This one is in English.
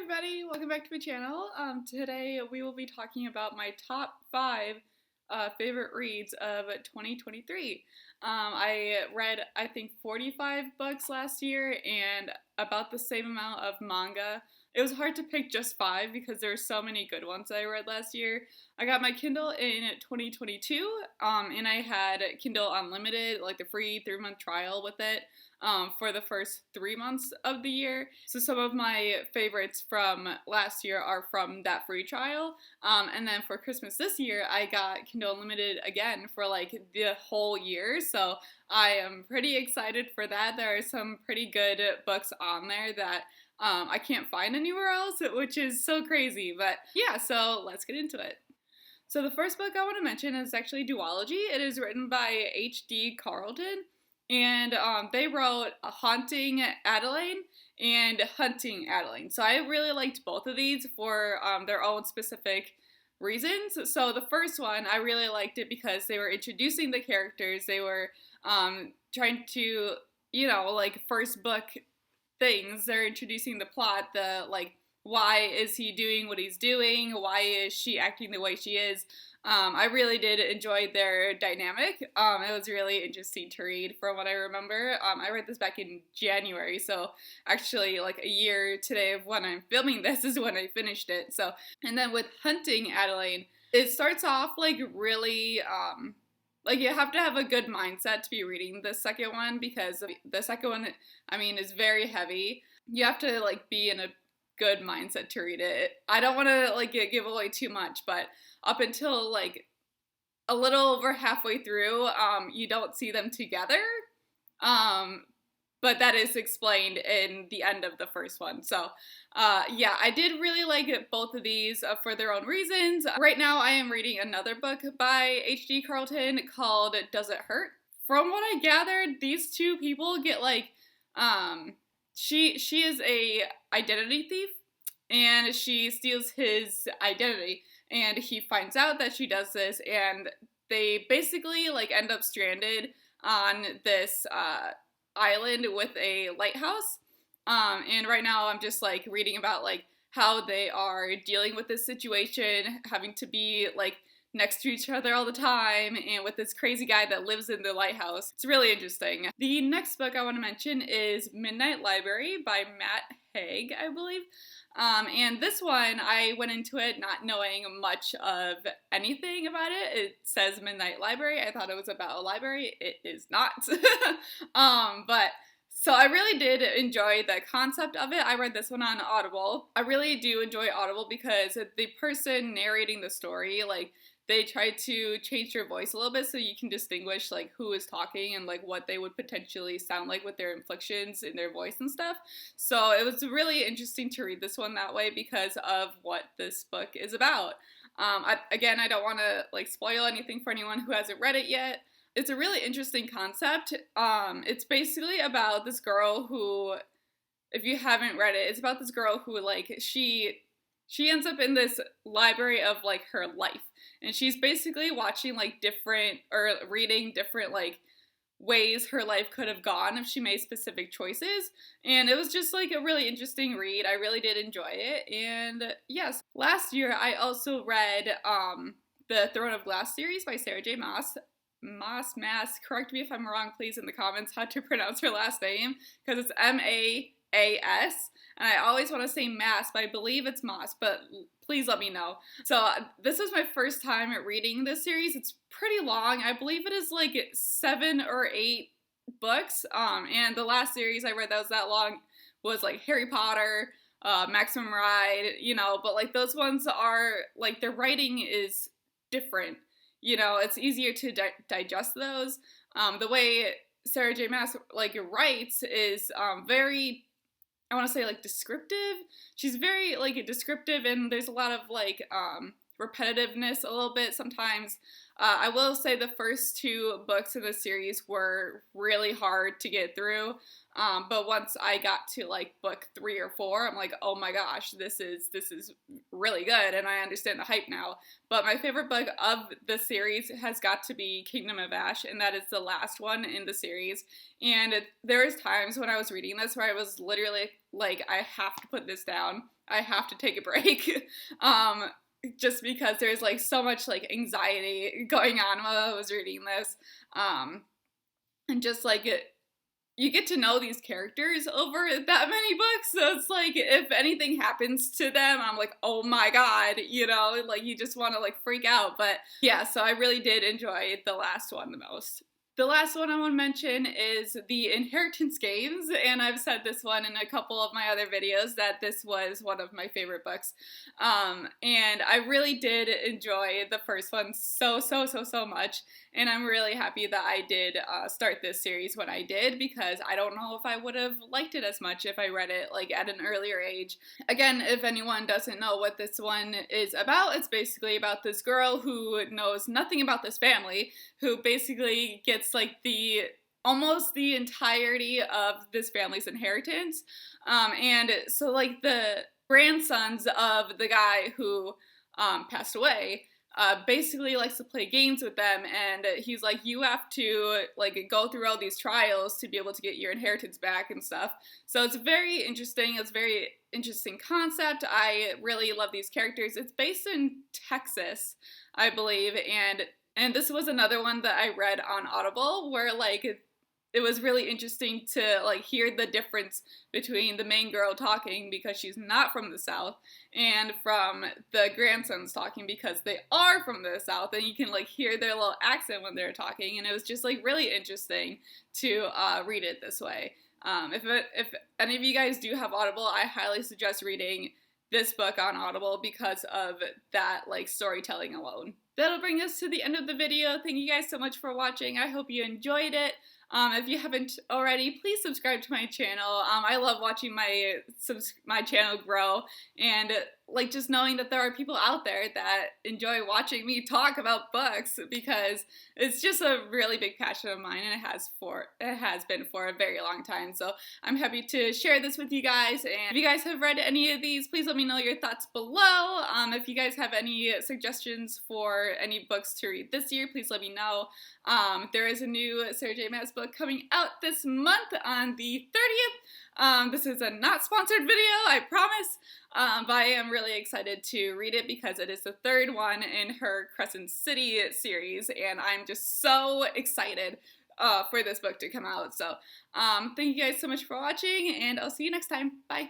everybody, welcome back to my channel. Today we will be talking about my top 5 favorite reads of 2023. I read, I think, 45 books last year and about the same amount of manga. It was hard to pick just 5 because there were so many good ones I read last year. I got my Kindle in 2022, and I had Kindle Unlimited, like the free 3-month trial with it. For the first 3 months of the year. So some of my favorites from last year are from that free trial. And then for Christmas this year, I got Kindle Unlimited again for like the whole year. So I am pretty excited for that. There are some pretty good books on there that I can't find anywhere else, which is so crazy. But yeah, so let's get into it. So the first book I want to mention is actually Duology. It is written by H.D. Carlton. And they wrote Haunting Adeline and Hunting Adeline. So I really liked both of these for their own specific reasons. So the first one, I really liked it because they were introducing the characters. They were trying to, like first book things. They're introducing the plot, why is he doing what he's doing? Why is she acting the way she is? I really did enjoy their dynamic. It was really interesting to read from what I remember. I read this back in January, so actually like a year today of when I'm filming this is when I finished it. So, and then with Hunting Adeline, it starts off like really, like you have to have a good mindset to be reading the second one because the second one, is very heavy. You have to like be in a good mindset to read it. I don't want to like give away too much, but up until like a little over halfway through, you don't see them together. But that is explained in the end of the first one. So, yeah, I did really like both of these for their own reasons. Right now, I am reading another book by H.D. Carlton called Does It Hurt? From what I gathered, these two people get like, she is a identity thief, and she steals his identity, and he finds out that she does this, and they basically like end up stranded on this island with a lighthouse. And right now I'm just like reading about like how they are dealing with this situation, having to be like next to each other all the time, and with this crazy guy that lives in the lighthouse. It's really interesting. The next book I want to mention is Midnight Library by Matt Haig, I believe. And this one, I went into it not knowing much of anything about it. It says Midnight Library. I thought it was about a library. It is not. So I really did enjoy the concept of it. I read this one on Audible. I really do enjoy Audible because the person narrating the story, like, they try to change their voice a little bit so you can distinguish like who is talking and like what they would potentially sound like with their inflections in their voice and stuff. So it was really interesting to read this one that way because of what this book is about. I don't want to like spoil anything for anyone who hasn't read it yet. It's a really interesting concept. It's basically about this girl who, if you haven't read it, it's about this girl who like she ends up in this library of like her life. And she's basically watching like different or reading different like ways her life could have gone if she made specific choices. And it was just like a really interesting read. I really did enjoy it. And yes, last year I also read the Throne of Glass series by Sarah J. Maas. Correct me if I'm wrong, please, in the comments how to pronounce her last name, because it's M-A-A-S. And I always want to say Mass, but I believe it's Moss, but please let me know. So this was my first time reading this series. It's pretty long. I believe it is like 7 or 8 books. And the last series I read that was that long was like Harry Potter, Maximum Ride, but like those ones are like their writing is different. It's easier to digest those. The way Sarah J. Maas like writes is very, I want to say like descriptive. She's very like descriptive, and there's a lot of like repetitiveness a little bit sometimes. I will say the first two books in the series were really hard to get through. But once I got to like book 3 or 4, I'm like, oh my gosh, this is really good, and I understand the hype now. But my favorite book of the series has got to be Kingdom of Ash, and that is the last one in the series. And there was times when I was reading this where I was literally like, I have to put this down. I have to take a break. Just because there's like so much like anxiety going on while I was reading this. And just like you get to know these characters over that many books, so it's like if anything happens to them, I'm like, oh my god, you know, like you just want to like freak out. But yeah, so I really did enjoy the last one the most. The last one I want to mention is the Inheritance Games, and I've said this one in a couple of my other videos that this was one of my favorite books, and I really did enjoy the first one so much, and I'm really happy that I did start this series when I did, because I don't know if I would have liked it as much if I read it like at an earlier age. Again, if anyone doesn't know what this one is about, it's basically about this girl who knows nothing about this family, who basically gets like almost the entirety of this family's inheritance. And so like the grandsons of the guy who passed away basically likes to play games with them, and he's like, you have to like go through all these trials to be able to get your inheritance back and stuff. So it's very interesting. It's a very interesting concept. I really love these characters. It's based in Texas, I believe, and this was another one that I read on Audible, where like it was really interesting to like hear the difference between the main girl talking because she's not from the South, and from the grandsons talking because they are from the South, and you can like hear their little accent when they're talking, and it was just like really interesting to read it this way. If any of you guys do have Audible, I highly suggest reading this book on Audible because of that like storytelling alone. That'll bring us to the end of the video. Thank you guys so much for watching. I hope you enjoyed it. If you haven't already, please subscribe to my channel. I love watching my channel grow, and like just knowing that there are people out there that enjoy watching me talk about books, because it's just a really big passion of mine, and it has been for a very long time. So I'm happy to share this with you guys, and if you guys have read any of these, please let me know your thoughts below. If you guys have any suggestions for any books to read this year, please let me know. There is a new Sarah J. Maas book coming out this month on the 30th. This is a not sponsored video, I promise, but I am really excited to read it because it is the third one in her Crescent City series, and I'm just so excited for this book to come out. So thank you guys so much for watching, and I'll see you next time. Bye!